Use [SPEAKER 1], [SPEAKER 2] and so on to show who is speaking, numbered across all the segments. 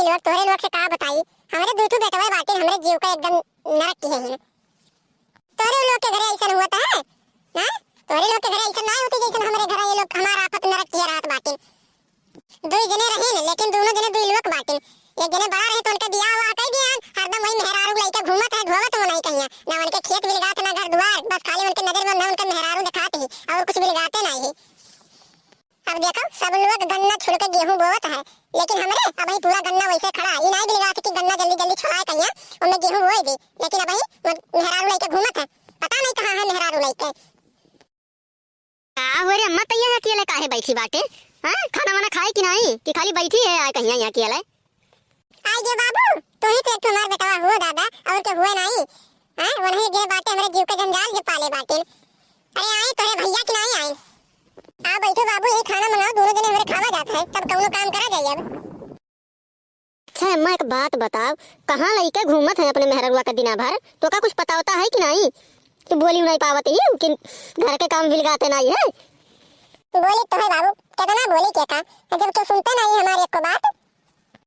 [SPEAKER 1] लोग तोरे लोग से का बताई, हमारे दूठू बेटवा बाटे हमरे जीव का एकदम नरक की है। तोरे लोग के घरे ऐसा हुआ है हां, तोरे लोग के घरे ऐसा ना होती जैसे हमारे घर ये लोग हमारा आपत नरक की रात बाटे। दो जने रहे न, लेकिन दोनों जने दो लोग बाटे। एक जने बड़ा रहे तो उनका बियाह हुआ कर दिया, हरदम वही मेहरारू लइका घूमत है ढोवत हो नहीं कहिया, ना उनके खेत बिलगात ना घर द्वार, बस खाली उनके नजर में ना उनका मेहरारू दिखाते ही और कुछ बिलगाते नहीं ही। अब देखो सब लोग गन्ना छुड़ के गेहूं बोवत है, लेकिन हमरे अभी पूरा गन्ना वैसे खड़ा है, ये नहीं बिलगात कि गन्ना जल्दी जल्दी छुड़ाए कहिया उनमें गेहूं बोए दी, लेकिन अभी मेहरारू लइका घूमत है, पता नहीं कहां है मेहरारू लइका।
[SPEAKER 2] का होरे अम्मा तैयार है केले काहे बैठी बाटे? हां खाना वाना खाए कि नहीं कि खाली बैठी है आ कहिया यहां केले?
[SPEAKER 1] आई जे बाबू तू ही तो एक हमार बेटवा हुआ दादा और के हुए नहीं हां, वही जे बाटे हमरे जीव के जंजाल जे पाले बाटे। अरे आए तोरे भैया कि नहीं आए? आ बैठो बाबू, ये खाना बनाओ, दोनों जने हमरे खावा जाता है तब कौनो काम करा जाए। अब
[SPEAKER 2] अच्छा अम्मा एक बात बताओ, कहां लइके घूमत है अपने मेहररुआ का दिना भर? तो का कुछ पता होता है कि नहीं कि बोली नहीं पावत ही कि घर के काम बिलगाते नहीं है?
[SPEAKER 1] बोली तो है बाबू, कितना बोली के का, जब तो सुनते नहीं हमारी एक को बात,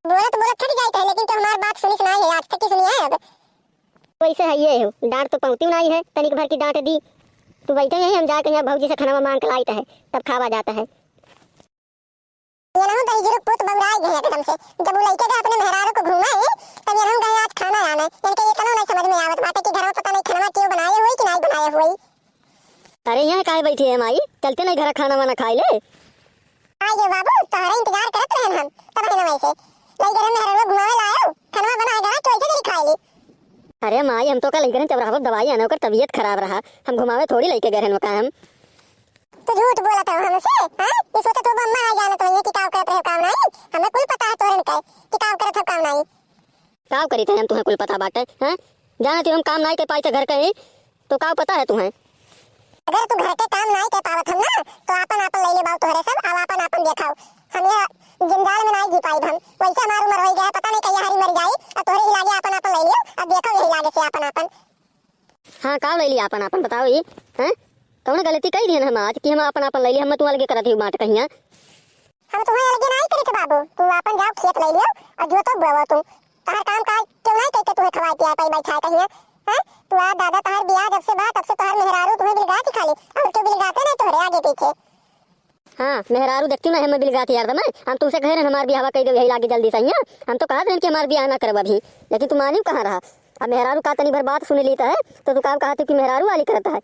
[SPEAKER 1] बोलत बोलत थक जाते हैं, लेकिन तो हमारी बात सुनी सुनाई है आज तक की सुनी है। अब
[SPEAKER 2] वैसे है ये हो डांट तो पहुंचती नहीं है, तनिक भर की डांट दी तू बैठे यहीं, हम जाके यहाँ भौजी से खाना मांग के लाते है तब खावा जाता है।
[SPEAKER 1] ये ना दही जीरो पुत बबराई गए एकदम से, जब वो लइके अपने मेहरारू को घुमाए तब ये हम गए आज खाना आना, इनके ये कनो नहीं समझ में आवत बाटे कि घर में पता नहीं खाना क्यों बनाए हुई कि नहीं बनाए हुई।
[SPEAKER 2] अरे यहाँ काहे बैठी है माई, चलते नहीं घर खाना वाना खाए ले।
[SPEAKER 1] आइए बाबू तुम्हारा इंतजार करत रहे हम, तब है ना वैसे लई घर में मेहरारू घुमावे लायो, खाना बनाएगा तो ऐसे नहीं खाएली।
[SPEAKER 2] अरे माई हम तो कल लेकर चबराहो दवाई आने कर तबीयत खराब रहा, हम घुमावे थोड़ी लेके गए हैं हम।
[SPEAKER 1] तू झूठ बोलत है हमसे हां, ये सोचे तो अम्मा आ जाना तो ये कि काम करत रहे काम नहीं, हमें कुल पता है तोरन का कि काम करत है काम नहीं।
[SPEAKER 2] का करी थे हम तुम्हें कुल पता बाटे हैं, जाने तो हम काम नहीं के पाई थे घर के तो का पता है तुम्हें?
[SPEAKER 1] अगर तू घर के काम नहीं कर पावत हम ना तो आपन आपन ले ले बाऊ तोहरे सब, अब आपन आपन देखाओ, हम ये जंजाल में नहीं जी पाई हम, वैसे हमार उम्र हो गया पता नहीं कहिया हरी मर जाई और तोहरे ही लागे आपन आपन ले लियो, अब देखो यही लागे से आपन आपन।
[SPEAKER 2] हाँ का ले लिया अपन अपन बताओ ये हैं, कौन गलती कही दी हम आज कि हम अपन अपन ले लिया, हम तू अलगे करत ही बाट कहिया।
[SPEAKER 1] हम तुम्हें अलगे नहीं करी थे बाबू, तू आपन जाओ खेत ले लियो और जो तो बोवो तू, तहर काम काज क्यों नहीं कहते तुम्हें खवाई पिया पाई बैठा कहिया हैं। तू आ दादा तहर बियाह जब से बात तब से तहर मेहरारू तुम्हें बिलगा के खाली और क्यों बिलगाते नहीं तोहरे आगे पीछे।
[SPEAKER 2] हाँ मेहरारू देखती ना हम बिलगाती यार मैं, हम तुमसे कह रहे हमार बियाह कह दो यही लागे जल्दी सही है, हम तो कहा कि हमार बियाह ना करब अभी, लेकिन तू मानी कहाँ रहा। अब मेहरारू का तनी भर बात सुन लेता है तो तू का कहा कि मेहरारू वाली करता है,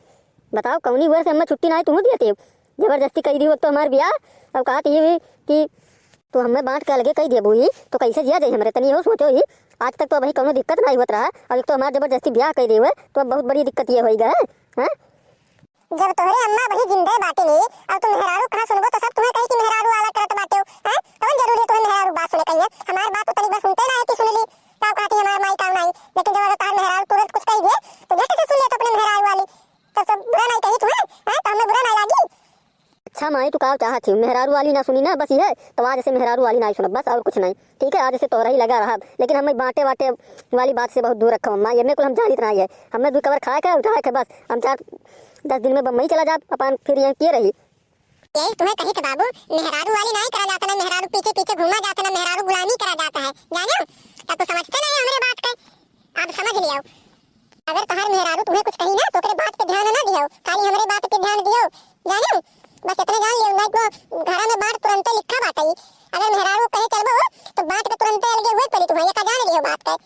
[SPEAKER 2] बताओ कौनी वर्ष हम छुट्टी ना तू दिए जबरदस्ती कही दी हो तो हमार बियाह, अब कहा कि तो हमें बांट के अलगे कही दिए बुई तो कैसे जिया जाए हमारे, तनी हो सोचो ही आज तक तो अभी कोनो दिक्कत नहीं होत रहा, और एक तो हमारे जबरदस्ती ब्याह कह दी हुए तो अब बहुत बड़ी दिक्कत ये होई गए हैं।
[SPEAKER 1] जब तोहरे अम्मा वही जिंदे बाटे नहीं और तुम मेहरारू कहां सुनबो तो सब तुम्हें कही कि मेहरारू वाला करत बाटे हैं, कौन जरूरी है तुम्हें मेहरारू बात सुने कहिए, हमार बात तो तनी बस सुनते ना है कि सुन ली का कहती हमार माई काम नहीं, लेकिन जब अगर तार मेहरारू तुरंत कुछ कह दिए तो झट से सुन ले तो अपने मेहरारू वाली तो सब बुरा नहीं कही तुम्हें हैं, तो हमें बुरा नहीं लगी।
[SPEAKER 2] अच्छा माई तू का चाहती हूँ मेहरारू वाली ना सुनी ना बस ये तो आज से मेहरारू वाली ना सुना बस और कुछ नहीं, ठीक है आज से तोहरा ही लगा रहा, लेकिन हमें बांटे वाटे वाली बात से बहुत दूर रखो अम्मा, ये मेरे को हम जानित नहीं है, हमें दो कवर खाए के उठाए के बस हम 4-10 दिन में बम्बई चला जा अपन फिर यहाँ किए रही।
[SPEAKER 1] यही तुम्हें कही था बाबू, मेहरारू वाली नहीं करा जाता ना, मेहरारू पीछे पीछे घूमा जाता ना, मेहरारू गुलामी करा जाता है जानो, तब तो समझते नहीं हमारे बात का, अब समझ लियो। अगर तुम्हारे मेहरारू तुम्हें कुछ कही ना तो तेरे बात पे ध्यान ना दियो, खाली हमारे बात पे ध्यान दियो जानो, बस इतने जान लियो, नहीं तो घर में बात तुरंत लिखा बात है, अगर मेहरारू कहे चलबो तो बात के तुरंत अलगे हुए पड़ी तुम्हें का जान लियो बात का।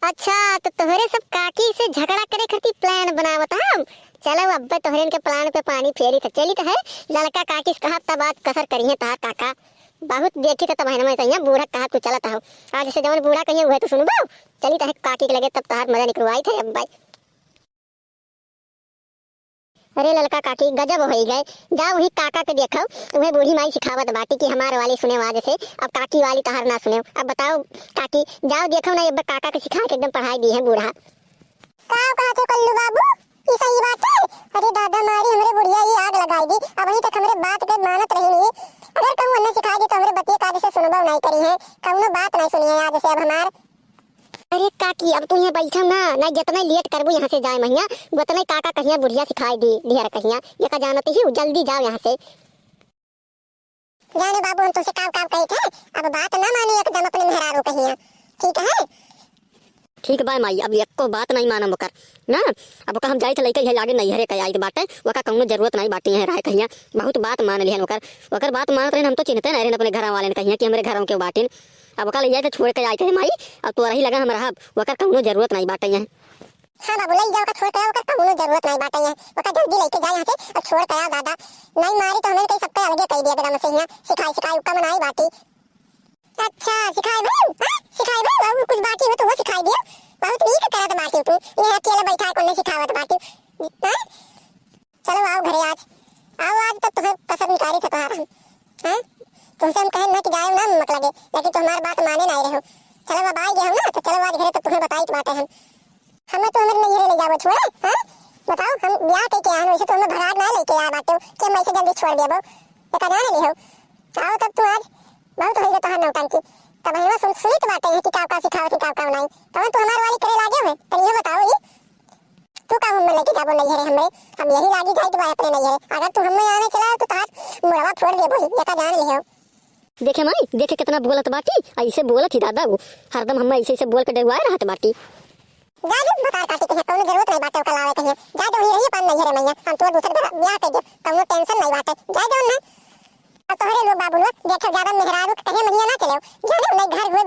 [SPEAKER 2] अच्छा तो तोहरे सब काकी से झगड़ा करे खातिर प्लान बनावत हम, चलो अब तोहरे के प्लान पे पानी फेरी तो चली तो है, लड़का काकी से कहा तब बात कसर करिए तहार काका बहुत देखी तो तब है मैं सही बूढ़ा कहा तू चलता हो, आज से जवन बूढ़ा कहिए हुए तो सुनबो चली तो काकी के लगे तब तहार मजा निकलवाई थे अब भाई। अरे लड़का काकी गजब हो गए, जाओ वही काका के देखो तुम्हें बूढ़ी माई सिखावत बाटी कि हमारे वाली सुने वाजे से अब काकी वाली तहार ना सुने, अब बताओ काकी जाओ देखो ना अब काका के सिखा के एकदम पढ़ाई दी है बूढ़ा।
[SPEAKER 1] का कहते कल्लू बाबू ये सही बात है, अरे दादा मारी हमरे बुढ़िया ये आग लगाई दी, अब अभी तक हमरे बात के मानत रही नहीं, अगर कहूं अन्ना सिखा दी तो हमरे बतिए काज से सुनबो नहीं करी है, कहूं बात नहीं सुनी है आज से अब हमार।
[SPEAKER 2] अरे काकी अब तू यहाँ बैठा ना नहीं जितना लेट करबू यहाँ से जाए महिया उतना काका कहिया बुढ़िया सिखाई दी ढेर कहिया ये का जानते ही जल्दी जाओ यहाँ से।
[SPEAKER 1] जाने बाबू हम तुमसे काम काम कही थे, अब बात ना मानी एकदम अपने मेहरारू मेहरारू कहिया। ठीक है
[SPEAKER 2] ठीक बा माई, अब एको बात नहीं मानम ओकर ना। अब ओका हम जाई त लइका है लागे नहीं हरे कई बाटे, ओका कौनो जरूरत नहीं बाटी है रहे कहिया। बहुत बात मान लिहन ओकर बात मानत रहे हम तो चिन्हते नहीं अपने घर वाले ने कहिया कि हमरे घरों के बाटिन। अब ओका ले जाए तो छोड़ के आए थे माई, अब तो रही लगा हम रहब, ओकर कौनो जरूरत नहीं बाटे है।
[SPEAKER 1] हाँ बाबू लई जाओ का छोड़ के आओ, ओकर कौनो जरूरत नहीं बाटे है। ओका जल्दी लेके जाए यहाँ से और छोड़ के आओ दादा। नहीं मारी तो हमें कई सबके अलगे कह दिया बेटा से यहाँ सिखाई उका मनाई बाटी। अच्छा सिखाई भाई, हां सिखाई भाई बाबू कुछ बाकी हो तो वो सिखाई दियो। बहुत नीक करत बाटी तू, ये अकेले बैठा कोने सिखावत बाटी। हां चलो आओ घरे आज तक तुम्हें कसम निकाली से तुम्हारा। हां तुमसे हम कहे ना कि जाए ना मत लगे, लेकिन तुम हमारी बात माने नहीं रहो। चलो अब आ गए हम ना, तो चलो आज घरे तो तुम्हें बताई बात है। हमें तो हमारे नहीं ले जाओ छोड़े। हां बताओ हम ब्याह के आए वैसे तो हमें भरात ना लेके आ बाटे कि मैं से जल्दी छोड़ देबो ये का जाने ले हो। आओ तब तू आज बहुत हो गया तोहर नौटंकी। तब हम सुनित बाटे है कि का सिखाओ नहीं तब तू हमार वाली करे लागे हो। तनी ये बताओ ये तू का हम लेके जाबो नहीं है हमरे, हम यही लागी जाई तो अपने नहीं है। अगर तू हमें आने चला तो तार मुड़वा फोड़ देबो ये का जान ले हो।
[SPEAKER 2] देखे माई देखे कितना बोलत बाटी, ऐसे बोलत ही दादा वो हरदम हम ऐसे बोल के डरवाए रहत बाटी।
[SPEAKER 1] जा दो बता काटी के कोनो जरूरत नहीं बाटे ओका लावे कहिए। जा दो रही पान नहीं है मैया, हम तो दूसरे घर ब्याह कर दे कोनो टेंशन नहीं बाटे। जा दो ना अब तोहरे लोग बाबू लोग देखो ज्यादा मेहरारू कहे मनिया ना चलो जाने नहीं घर हुए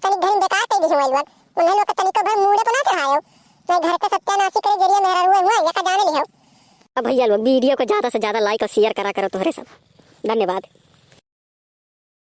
[SPEAKER 1] तनी घर बेकार कर दी हुए लोग उन्हें लोग तनी को भर मूड़े पर ना चढ़ायो नहीं घर का सत्यानाशी करे जरिए मेहरारू हुए ये का जाने लियो।
[SPEAKER 2] अब भैया लोग वीडियो को ज़्यादा से ज़्यादा लाइक और शेयर करा करो तोहरे सब। धन्यवाद।